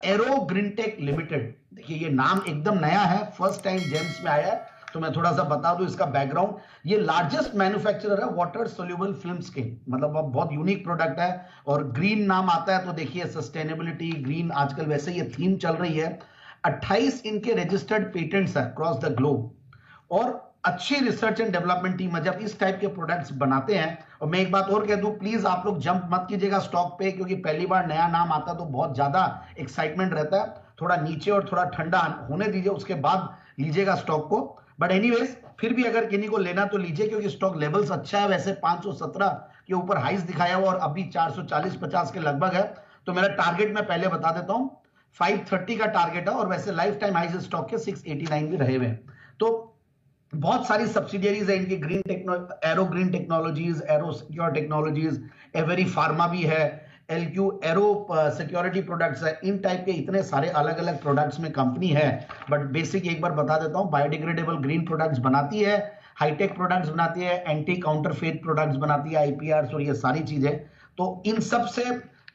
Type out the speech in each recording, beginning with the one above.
Arrow Greentech limited. देखिए ये नाम एकदम नया है, फर्स्ट टाइम जेम्स में आया है, तो मैं थोड़ा सा बता दूं इसका बैकग्राउंड। ये लार्जेस्ट मैन्युफैक्चरर है वाटर सोल्यूबल फिल्म्स के, मतलब अब बहुत यूनिक प्रोडक्ट है। और ग्रीन नाम आता है तो देखिए सस्टेनेबिलिटी, ग्रीन आजकल वैसे ये थीम चल रही है। 28 इनके रजिस्टर्ड पेटेंट्स है अक्रॉस द ग्लोब, और अच्छी रिसर्च एंड डेवलपमेंट टीम है जब इस टाइप के प्रोडक्ट्स बनाते हैं। और मैं एक बात और कह दूं, प्लीज आप लोग जंप मत कीजिएगा स्टॉक पे, क्योंकि पहली बार नया नाम आता तो बहुत ज्यादा एक्साइटमेंट रहता है। थोड़ा नीचे और थोड़ा ठंडा होने दीजिए, उसके बाद लीजिएगा स्टॉक को। बट एनीवेज फिर भी अगर किन्हीं को लेना तो लीजिए, क्योंकि स्टॉक लेवल्स अच्छा है। वैसे 517 के ऊपर हाइस दिखाया हुआ और अभी 440-50 के लगभग है। तो मेरा टारगेट मैं पहले बता देता हूं, 530 का टारगेट है, और वैसे लाइफ टाइम हाइस स्टॉक के 689 भी रहे हुए हैं। तो बहुत सारी सब्सिडियरीज है इनकी, arrow green technologies, arrow secure technologies, every pharma भी है, एलक्यू एरो सिक्योरिटी प्रोडक्ट्स है। इन टाइप के इतने सारे अलग अलग प्रोडक्ट्स में कंपनी है। बट बेसिक एक बार बता देता हूं, बायोडिग्रेडेबल ग्रीन प्रोडक्ट्स बनाती है, हाईटेक प्रोडक्ट्स बनाती है, एंटी काउंटरफेट प्रोडक्ट्स बनाती है, आईपीआर और ये सारी चीजें। तो इन सब से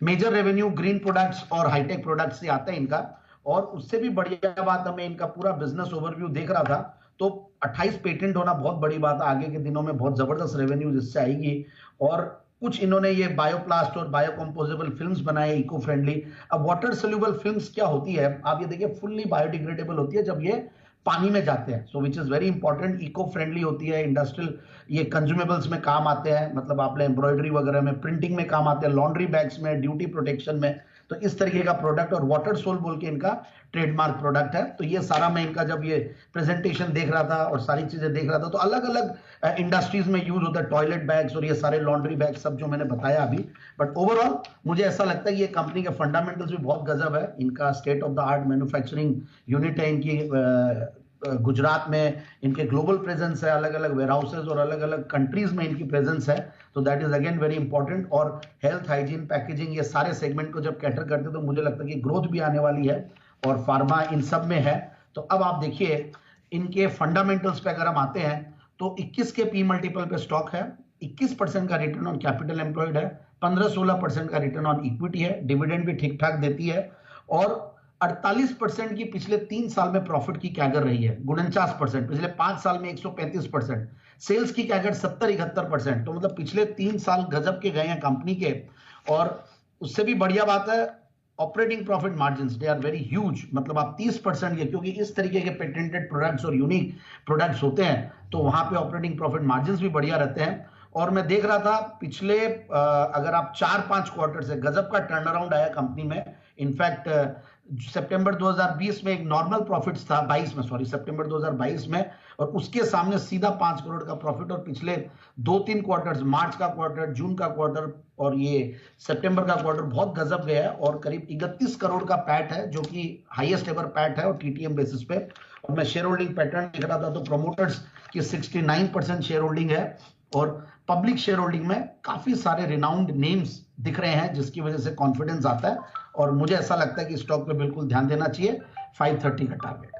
मेजर रेवेन्यू ग्रीन प्रोडक्ट्स और हाईटेक प्रोडक्ट्स से आता है इनका। और उससे भी बढ़िया बात, हमें इनका पूरा बिजनेस ओवरव्यू देख रहा था तो 28 पेटेंट होना बहुत बड़ी बात है। आगे के दिनों में बहुत जबरदस्त रेवेन्यू इससे आएगी। और कुछ इन्होंने ये बायोप्लास्ट और बायोकंपोजेबल फिल्म्स बनाए, इको फ्रेंडली। अब वाटर सोल्यूबल फिल्म्स क्या होती है, आप ये देखिए, फुल्ली बायोडिग्रेडेबल होती है जब ये पानी में जाते हैं, so which is very important. Eco friendly होती है, इंडस्ट्रियल ये कंज्यूमेबल्स में काम आते हैं, मतलब आपने एम्ब्रॉयडरी वगैरह में, प्रिंटिंग में काम आते हैं, लॉन्ड्री बैग्स में, ड्यूटी प्रोटेक्शन में। तो इस तरीके का प्रोडक्ट, और वाटर सोल बोल के इनका ट्रेडमार्क प्रोडक्ट है। तो ये सारा मैं इनका जब ये प्रेजेंटेशन देख रहा था और सारी चीजें देख रहा था, तो अलग अलग इंडस्ट्रीज में यूज होता है, टॉयलेट बैग्स और ये सारे लॉन्ड्री बैग सब जो मैंने बताया अभी। बट ओवरऑल मुझे ऐसा लगता है कि ये कंपनी के फंडामेंटल्स भी बहुत गजब है। इनका state of the art manufacturing unit है इनकी, गुजरात में इनके ग्लोबल प्रेजेंस है, अलग अलग वेयर हाउसेज और अलग अलग कंट्रीज में इनकी प्रेजेंस है। तो that is again very important. और हेल्थ, हाइजीन, पैकेजिंग, ये सारे सेगमेंट को जब कैटर करते तो मुझे लगता है कि ग्रोथ भी आने वाली है, और फार्मा इन सब में है। तो अब आप देखिए इनके फंडामेंटल्स पे अगर हम आते हैं तो 21 के पी मल्टीपल पे स्टॉक है, 21% का रिटर्न ऑन कैपिटल एम्प्लॉयड है, 15-16% का रिटर्न ऑन इक्विटी है, डिविडेंड भी ठीक ठाक देती है, और 48% की पिछले 3 साल में प्रॉफिट की कैगर रही है, 49%, पिछले 5 साल में 135%, सेल्स की कैगर 70-71%। तो मतलब पिछले 3 साल गजब के गए हैं कंपनी के। और उससे भी बढ़िया बात है, operating profit margins they are very huge, मतलब आप 30% के, क्योंकि इस तरीके के पेटेंटेड प्रोडक्ट्स और यूनिक प्रोडक्ट्स होते हैं तो वहां पे ऑपरेटिंग प्रॉफिट मार्जिन्स भी बढ़िया रहते हैं। और मैं देख रहा था पिछले अगर आप 4-5 क्वार्टर से गजब का टर्न अराउंड आया कंपनी में। इनफैक्ट सितंबर 2020 में एक नॉर्मल प्रॉफिट्स था, 22 में, सॉरी, सितंबर 2022 में, और उसके सामने सीधा 5 करोड़ का प्रॉफिट। और पिछले 2-3 क्वार्टर्स, मार्च का क्वार्टर, जून का क्वार्टर और ये सितंबर का क्वार्टर बहुत गजब गया है, और करीब 31 करोड़ का पैट है, जो कि हाईएस्ट एवर पैट है और टीटीएम बेसिस पे। और मैं शेयर होल्डिंग पैटर्न देख रहा था तो प्रोमोटर्स की 69% शेयर होल्डिंग है, और पब्लिक शेयर होल्डिंग में काफी सारे रिनाउंड नेम्स दिख रहे हैं, जिसकी वजह से कॉन्फिडेंस आता है। और मुझे ऐसा लगता है कि स्टॉक पे बिल्कुल ध्यान देना चाहिए, 530 का टारगेट।